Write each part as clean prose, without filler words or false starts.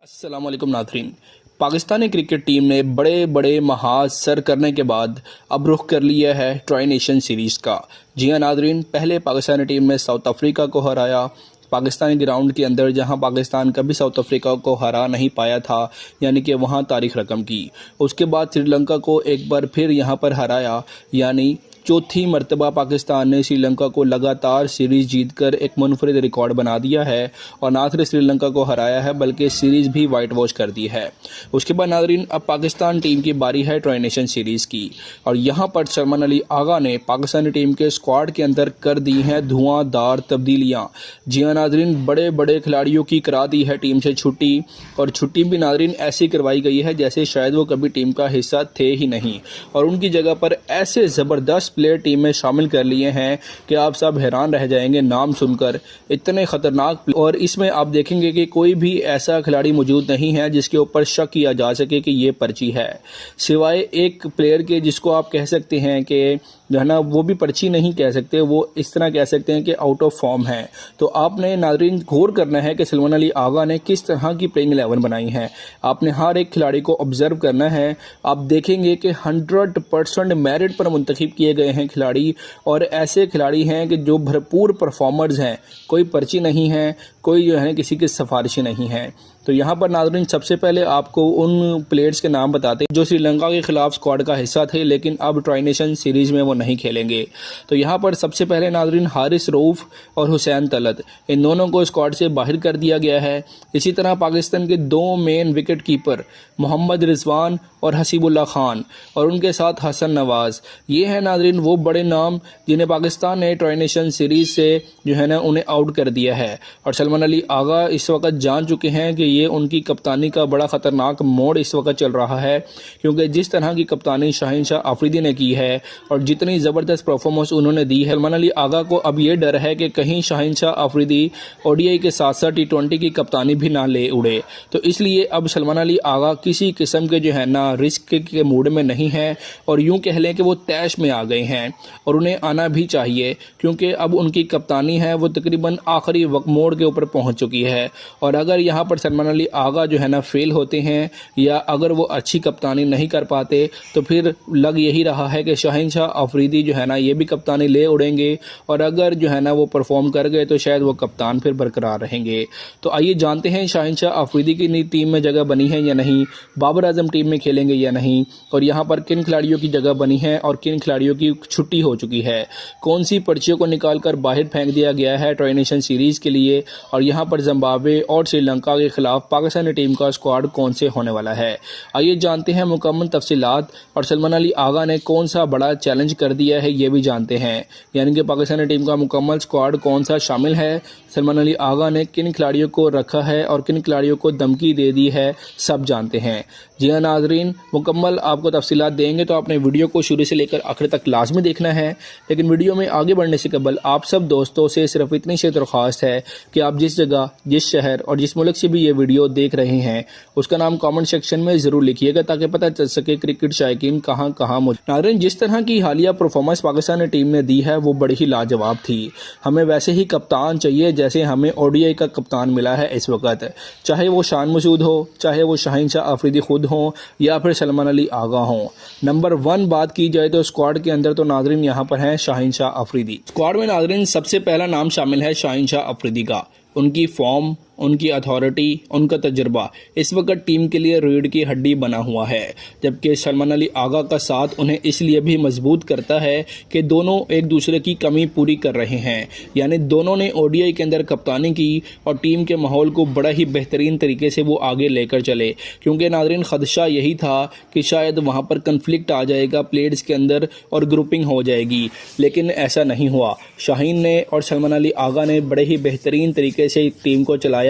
अस्सलाम वालेकुम नाज़रीन। पाकिस्तानी क्रिकेट टीम ने बड़े बड़े महाज सर करने के बाद अब रुख कर लिया है ट्राई नेशन सीरीज़ का। जी हाँ नाज़रीन, पहले पाकिस्तानी टीम ने साउथ अफ्रीका को हराया पाकिस्तानी ग्राउंड के अंदर, जहां पाकिस्तान कभी साउथ अफ्रीका को हरा नहीं पाया था, यानी कि वहां तारीख रकम की। उसके बाद श्रीलंका को एक बार फिर यहां पर हराया, यानी चौथी मर्तबा पाकिस्तान ने श्रीलंका को लगातार सीरीज़ जीतकर एक मुनफरिद रिकॉर्ड बना दिया है और ना सिर्फ श्रीलंका को हराया है बल्कि सीरीज़ भी वाइट वॉश कर दी है। उसके बाद नाज़रीन, अब पाकिस्तान टीम की बारी है ट्राई नेशन सीरीज़ की और यहाँ पर सलमान अली आगा ने पाकिस्तानी टीम के स्क्वाड के अंदर कर दी हैं धुआंधार तब्दीलियाँ। जी हाँ नाज़रीन, बड़े बड़े खिलाड़ियों की करा दी है टीम से छुट्टी, और छुट्टी भी नाज़रीन ऐसी करवाई गई है जैसे शायद वो कभी टीम का हिस्सा थे ही नहीं, और उनकी जगह पर ऐसे ज़बरदस्त प्लेयर टीम में शामिल कर लिए हैं कि आप सब हैरान रह जाएंगे नाम सुनकर, इतने ख़तरनाक। और इसमें आप देखेंगे कि कोई भी ऐसा खिलाड़ी मौजूद नहीं है जिसके ऊपर शक किया जा सके कि ये पर्ची है, सिवाय एक प्लेयर के जिसको आप कह सकते हैं कि जो है ना, वो भी पर्ची नहीं कह सकते, वो इस तरह कह सकते हैं कि आउट ऑफ फॉर्म है। तो आपने नाज़रीन गौर करना है कि सलमान अली आगा ने किस तरह की प्लेइंग 11 बनाई है। आपने हर एक खिलाड़ी को ऑब्जर्व करना है। आप देखेंगे कि 100% मेरिट पर मुंतखब किए गए हैं खिलाड़ी, और ऐसे खिलाड़ी हैं कि जो भरपूर परफॉर्मर्स हैं, कोई पर्ची नहीं है, कोई जो है किसी की सिफारिशें नहीं है। तो यहाँ पर नाज़रीन सबसे पहले आपको उन प्लेयर्स के नाम बताते हैं जो श्रीलंका के खिलाफ स्क्वाड का हिस्सा थे लेकिन अब ट्राई नेशन सीरीज़ में वो नहीं खेलेंगे। तो यहाँ पर सबसे पहले नाज़रीन हारिस रऊफ़ और हुसैन तलत, इन दोनों को स्क्वाड से बाहर कर दिया गया है। इसी तरह पाकिस्तान के दो main wicket keeper Mohammad Rizwan और हसीबुल्लाह खान, और उनके साथ हसन नवाज़, ये हैं नाज़रीन वो बड़े नाम जिन्हें पाकिस्तान ने ट्राई नेशन सीरीज़ से जो है ना उन्हें आउट कर दिया है। और सलमान अली आगा इस वक्त जान चुके हैं कि ये उनकी कप्तानी का बड़ा ख़तरनाक मोड़ इस वक्त चल रहा है, क्योंकि जिस तरह की कप्तानी शाहीन शाह अफरीदी ने की है और जितनी ज़बरदस्त परफॉर्मेंस उन्होंने दी है, सलमान अली आगा को अब ये डर है कि कहीं शाहीन शाह अफरीदी ओडीआई के साथ साथ T20 की कप्तानी भी ना ले उड़े। तो इसलिए अब सलमान अली आगा किसी किस्म के जो है ना रिस्क के मूड में नहीं है, और यूं कह लें कि वो तैश में आ गए हैं, और उन्हें आना भी चाहिए क्योंकि अब उनकी कप्तानी है वो तकरीबन आखिरी वक्त मोड़ के ऊपर पहुंच चुकी है। और अगर यहाँ पर सलमान अली आगा जो है ना फेल होते हैं या अगर वो अच्छी कप्तानी नहीं कर पाते तो फिर लग यही रहा है कि शाहीन शाह अफरीदी जो है ना ये भी कप्तानी ले उड़ेंगे, और अगर जो है ना वो परफॉर्म कर गए तो शायद वो कप्तान फिर बरकरार रहेंगे। तो आइए जानते हैं शाहीन शाह अफरीदी की नई टीम में जगह बनी है या नहीं, बाबर आजम टीम में खेलेंगे या नहीं, और यहाँ पर किन खिलाड़ियों की जगह बनी है और किन खिलाड़ियों की छुट्टी हो चुकी है, कौन सी पर्चियों को निकाल कर बाहर फेंक दिया गया है ट्राई नेशन सीरीज़ के लिए, और यहाँ पर जिम्बाब्वे और श्रीलंका के खिलाफ पाकिस्तानी टीम का स्क्वाड कौन से होने वाला है। आइए जानते हैं मुकम्मल तफसीलात, और सलमान अली आगा ने कौन सा बड़ा चैलेंज कर दिया है ये भी जानते हैं, यानी कि पाकिस्तानी टीम का मुकम्मल स्क्वाड कौन सा शामिल है, सलमान अली आगा ने किन खिलाड़ियों को रखा है और किन खिलाड़ियों को धमकी दे दी है, सब जानते हैं। जी हाँ नाज़रीन, मुकम्मल आपको तफसीलात देंगे तो आपने वीडियो को शुरू से लेकर आखिर तक लाजमी देखना है। लेकिन वीडियो में आगे बढ़ने से कबल आप सब दोस्तों से सिर्फ इतनी सी दरख्वास्त है कि आप जिस जगह, जिस शहर और जिस मुल्क से भी ये वीडियो देख रहे हैं उसका नाम कमेंट सेक्शन में ज़रूर लिखिएगा ताकि पता चल सके क्रिकेट शायकीन कहाँ कहाँ मौजूद। नाज़रीन, जिस तरह की हालिया परफॉर्मेंस पाकिस्तानी टीम ने दी है वो बड़ी ही लाजवाब थी। हमें वैसे ही कप्तान चाहिए जैसे हमें ओडीआई का कप्तान मिला है इस वक्त, चाहे वो शान मसूद हो, चाहे वो शाहीन शाह अफरीदी खुद हों या फिर सलमान अली आगा हों। नंबर 1 बात की जाए तो स्क्वाड के अंदर तो नाज़रीन यहाँ पर है शाहीन शाह अफरीदी। स्क्वाड में नाज़रीन सबसे पहला नाम शामिल है शाहीन शाह अफरीदी का। उनकी फॉर्म, उनकी अथॉरिटी, उनका तजुर्बा इस वक्त टीम के लिए रीढ़ की हड्डी बना हुआ है, जबकि सलमान अली आगा का साथ उन्हें इसलिए भी मजबूत करता है कि दोनों एक दूसरे की कमी पूरी कर रहे हैं, यानी दोनों ने ओडीआई के अंदर कप्तानी की और टीम के माहौल को बड़ा ही बेहतरीन तरीके से वो आगे लेकर चले, क्योंकि नाज़रीन ख़दशा यही था कि शायद वहाँ पर कन्फ्लिक्ट आ जाएगा प्लेयर्स के अंदर और ग्रुपिंग हो जाएगी, लेकिन ऐसा नहीं हुआ। शाहीन ने और सलमान अली आगा ने बड़े ही बेहतरीन तरीके से टीम को चलाया,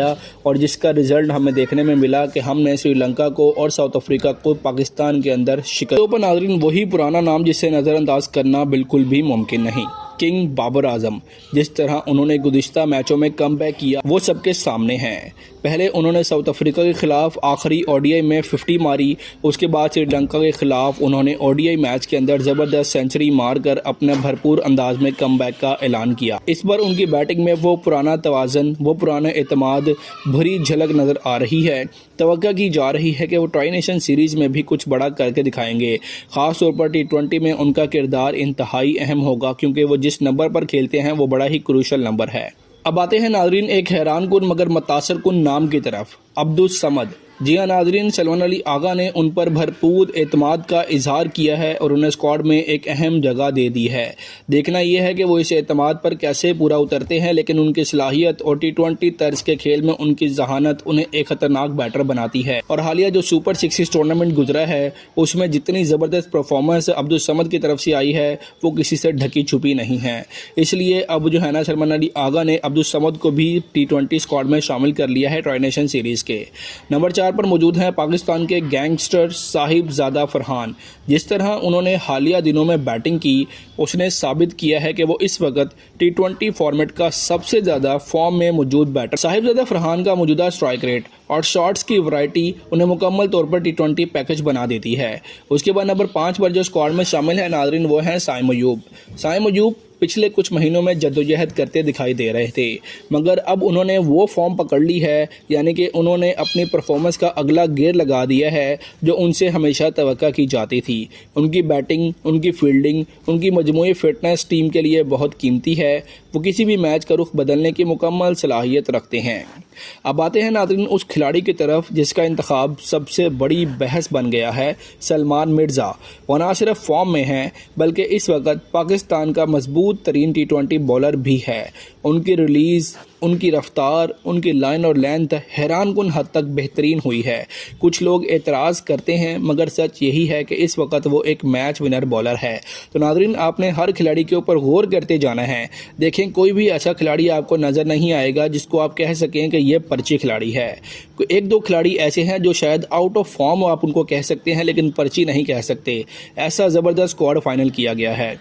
और जिसका रिजल्ट हमें देखने में मिला कि हमने श्रीलंका को और साउथ अफ्रीका को पाकिस्तान के अंदर शिकस्त। तो पर नाज़रीन वही पुराना नाम जिसे नज़रअंदाज करना बिल्कुल भी मुमकिन नहीं, किंग बाबर आजम। जिस तरह उन्होंने गुज़िश्ता मैचों में कमबैक किया वो सबके सामने हैं। पहले उन्होंने साउथ अफ्रीका के खिलाफ आखिरी ओडीआई में 50 मारी, उसके बाद श्रीलंका के खिलाफ उन्होंने ओडीआई मैच के अंदर ज़बरदस्त सेंचुरी मारकर अपने भरपूर अंदाज में कमबैक का ऐलान किया। इस बार उनकी बैटिंग में वो पुराना तवाज़न, वो पुराना एतमाद भरी झलक नज़र आ रही है। तवक्का की जा रही है कि वो ट्राई नेशन सीरीज़ में भी कुछ बड़ा करके दिखाएंगे। ख़ास तौर पर T20 में उनका किरदार इंतहाई अहम होगा, क्योंकि वो जिस नंबर पर खेलते हैं वो बड़ा ही क्रूशल नंबर है। अब आते हैं नाजरीन एक हैरानकुन मगर मुतासर कुन नाम की तरफ, अब्दुस समद। जी हाँ नाजरीन, सलमान अली आगा ने उन पर भरपूर एतमाद का इजहार किया है और उन्हें स्क्वाड में एक अहम जगह दे दी है। देखना यह है कि वो इस एतमाद पर कैसे पूरा उतरते हैं, लेकिन उनकी सलाहियत और T20 तर्ज के खेल में उनकी जहानत उन्हें एक खतरनाक बैटर बनाती है। और हालिया जो सुपर 60 टूर्नामेंट गुजरा है उसमें जितनी ज़बरदस्त परफॉर्मेंस अब्दुस समद की तरफ से आई है वो किसी से ढकी छुपी नहीं है। इसलिए अब जो है ना सलमान अली आगा ने अब्दुस समद को भी T20 स्क्वाड में शामिल कर लिया है ट्राई नेशन सीरीज़ के। नंबर 4 पर मौजूद हैं पाकिस्तान के गैंगस्टर साहिबजादा फरहान। जिस तरह उन्होंने हालिया दिनों में बैटिंग की उसने साबित किया है कि वो इस वक्त T20 फॉर्मेट का सबसे ज़्यादा फॉर्म में मौजूद बैटर। साहिबजादा फरहान का मौजूदा स्ट्राइक रेट और शॉट्स की वैरायटी उन्हें मुकम्मल तौर पर T20 पैकेज बना देती है। उसके बाद नंबर 5 पर जो स्क्वाड में शामिल है नाजरीन वो हैं साइम अयूब। साइम अयूब पिछले कुछ महीनों में जद्दोजहद करते दिखाई दे रहे थे, मगर अब उन्होंने वो फॉर्म पकड़ ली है, यानी कि उन्होंने अपनी परफॉर्मेंस का अगला गियर लगा दिया है जो उनसे हमेशा तवक्का की जाती थी। उनकी बैटिंग, उनकी फील्डिंग, उनकी मजमूई फिटनेस टीम के लिए बहुत कीमती है। वो किसी भी मैच का रुख बदलने की मुकम्मल सलाहियत रखते हैं। अब आते हैं नाज़रीन उस खिलाड़ी की तरफ जिसका इंतखाब सबसे बड़ी बहस बन गया है, सलमान मिर्ज़ा। वो न सिर्फ फॉर्म में हैं बल्कि इस वक्त पाकिस्तान का मजबूत तरीन T20 बॉलर भी है। उनकी रिलीज़, उनकी रफ्तार, उनकी लाइन और लेंथ हैरानकुन हद तक बेहतरीन हुई है। कुछ लोग एतराज़ करते हैं मगर सच यही है कि इस वक्त वो एक मैच विनर बॉलर है। तो नाज़रीन आपने हर खिलाड़ी के ऊपर गौर करते जाना है। देखें कोई भी ऐसा खिलाड़ी आपको नज़र नहीं आएगा जिसको आप कह सकें कि ये पर्ची खिलाड़ी है। एक दो खिलाड़ी ऐसे हैं जो शायद आउट ऑफ फॉर्म आप उनको कह सकते हैं लेकिन पर्ची नहीं कह सकते। ऐसा ज़बरदस्त स्क्वाड फाइनल किया गया है।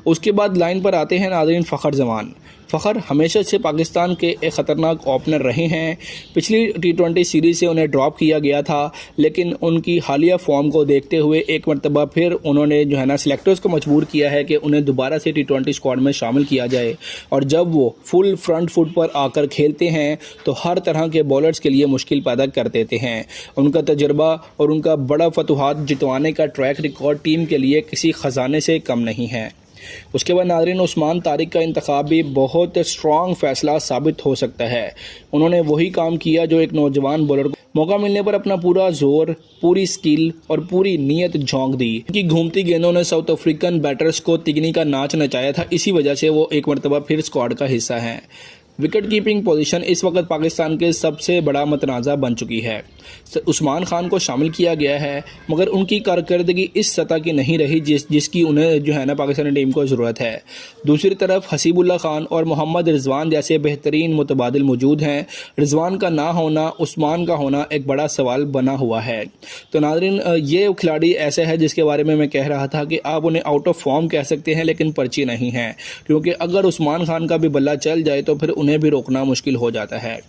उसके बाद लाइन पर आते हैं नाज़रीन फ़खर जमान। फ़खर हमेशा से पाकिस्तान के एक ख़तरनाक ओपनर रहे हैं। पिछली T20 सीरीज़ से उन्हें ड्रॉप किया गया था, लेकिन उनकी हालिया फॉर्म को देखते हुए एक मरतबा फिर उन्होंने जो है ना सिलेक्टर्स को मजबूर किया है कि उन्हें दोबारा से T20 स्क्वाड में शामिल किया जाए। और जब वो फुल फ्रंट फुट पर आकर खेलते हैं तो हर तरह के बॉलर्स के लिए मुश्किल पैदा कर देते हैं। उनका तजर्बा और उनका बड़ा फतुहात जितवाने का ट्रैक रिकॉर्ड टीम के लिए किसी ख़जाने से कम नहीं है। उसके बाद नाज़रीन उस्मान तारिक का इंतखाब भी बहुत स्ट्रॉन्ग फ़ैसला साबित हो सकता है। उन्होंने वही काम किया जो एक नौजवान बॉलर को मौका मिलने पर अपना पूरा जोर, पूरी स्किल और पूरी नीयत झोंक दी। उनकी घूमती गेंदों ने साउथ अफ्रीकन बैटर्स को तिगनी का नाच नचाया था। इसी वजह से वो एक मरतबा फिर स्क्वाड का हिस्सा हैं। विकेट कीपिंग पोजीशन इस वक्त पाकिस्तान के सबसे बड़ा मतनाज़ा बन चुकी है। उस्मान खान को शामिल किया गया है मगर उनकी कारकर्दगी इस सतह की नहीं रही जिसकी उन्हें जो है ना पाकिस्तानी टीम को ज़रूरत है। दूसरी तरफ हसीबुल्ला खान और मोहम्मद रिजवान जैसे बेहतरीन मुतबादिल मौजूद हैं। रिजवान का ना होना, उस्मान का होना एक बड़ा सवाल बना हुआ है। तो नाज़रीन ये खिलाड़ी ऐसे है जिसके बारे में मैं कह रहा था कि आप उन्हें आउट ऑफ फॉर्म कह सकते हैं लेकिन पर्ची नहीं है, क्योंकि अगर उस्मान खान का भी बल्ला चल जाए तो फिर उन्हें भी रोकना मुश्किल हो जाता है।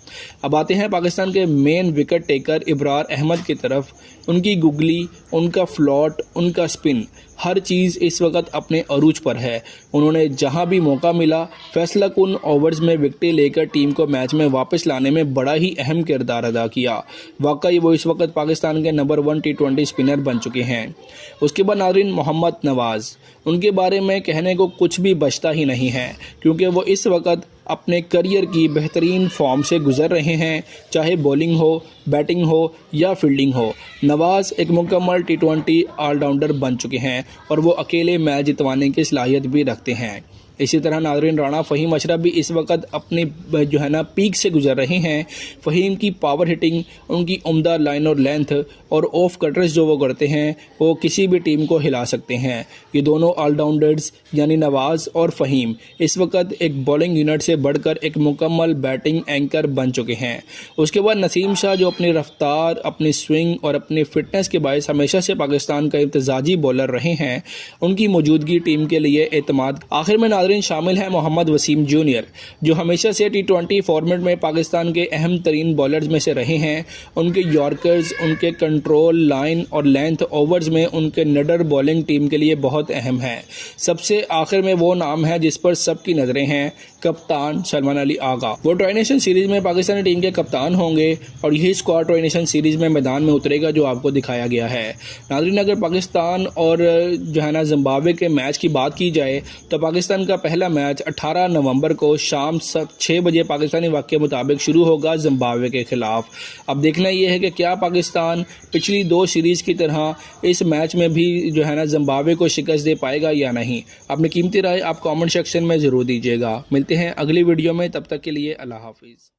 अब आते हैं पाकिस्तान के main wicket taker Ibrar Ahmed की तरफ। उनकी गुगली, उनका फ्लॉट, उनका स्पिन, हर चीज़ इस वक्त अपने अरूज पर है। उन्होंने जहां भी मौका मिला फैसला कुन ओवर्स में विकेटें लेकर टीम को मैच में वापस लाने में बड़ा ही अहम किरदार अदा किया। वाकई वो इस वक्त पाकिस्तान के नंबर 1 T20 स्पिनर बन चुके हैं। उसके बाद नाज़रीन मोहम्मद नवाज़, उनके बारे में कहने को कुछ भी बचता ही नहीं है, क्योंकि वो इस वक्त अपने करियर की बेहतरीन फॉर्म से गुजर रहे हैं, चाहे बॉलिंग हो, बैटिंग हो या फील्डिंग हो। नवाज़ एक मुकम्मल T20 ऑलराउंडर बन चुके हैं और वो अकेले मैच जितवाने की सलाहियत भी रखते हैं। इसी तरह नाज़रीन राणा फ़हीम अशरफ भी इस वक्त अपने जो है ना पीक से गुजर रहे हैं। फ़हीम की पावर हिटिंग, उनकी उम्दा लाइन और लेंथ और ऑफ कटर्स जो वो करते हैं वो किसी भी टीम को हिला सकते हैं। ये दोनों ऑलराउंडर्स यानी नवाज़ और फ़हीम इस वक्त एक बॉलिंग यूनिट से बढ़कर एक मुकम्मल बैटिंग एंकर बन चुके हैं। उसके बाद नसीम शाह जो अपनी रफ्तार, अपनी स्विंग और अपनी फ़िटनेस के बायस हमेशा से पाकिस्तान का इम्तजाजी बॉलर रहे हैं, उनकी मौजूदगी टीम के लिए एतमाद। आखिर में नाज़रीन शामिल हैं मोहम्मद वसीम जूनियर, जो हमेशा से T20 फॉर्मेट में पाकिस्तान के अहम तरीन बॉलर्स में से रहे हैं। उनके यॉर्कर्स, उनके कंट्रोल, लाइन और लेंथ ओवर्स में उनके नडर बॉलिंग टीम के लिए बहुत अहम है। सबसे आखिर में वो नाम है जिस पर सबकी नज़रें हैं, कप्तान सलमान अली आगा। वो ट्राई नेशन सीरीज़ में पाकिस्तानी टीम के कप्तान होंगे और यही स्क्वाड ट्राई नेशन सीरीज़ में मैदान में उतरेगा जो आपको दिखाया गया है। नाज़रीन, अगर पाकिस्तान और जो है ना जिम्बाब्वे के मैच की बात की जाए तो पाकिस्तान का पहला मैच 18 नवंबर को शाम 6 बजे पाकिस्तानी वक्त के मुताबिक शुरू होगा जिम्बाब्वे के खिलाफ। अब देखना यह है कि क्या पाकिस्तान पिछली 2 सीरीज़ की तरह इस मैच में भी जो है ना जिम्बाब्वे को शिकस्त दे पाएगा या नहीं। अपनी कीमती राय आप कमेंट सेक्शन में ज़रूर दीजिएगा। मिलते हैं अगली वीडियो में, तब तक के लिए अल्लाह हाफिज़।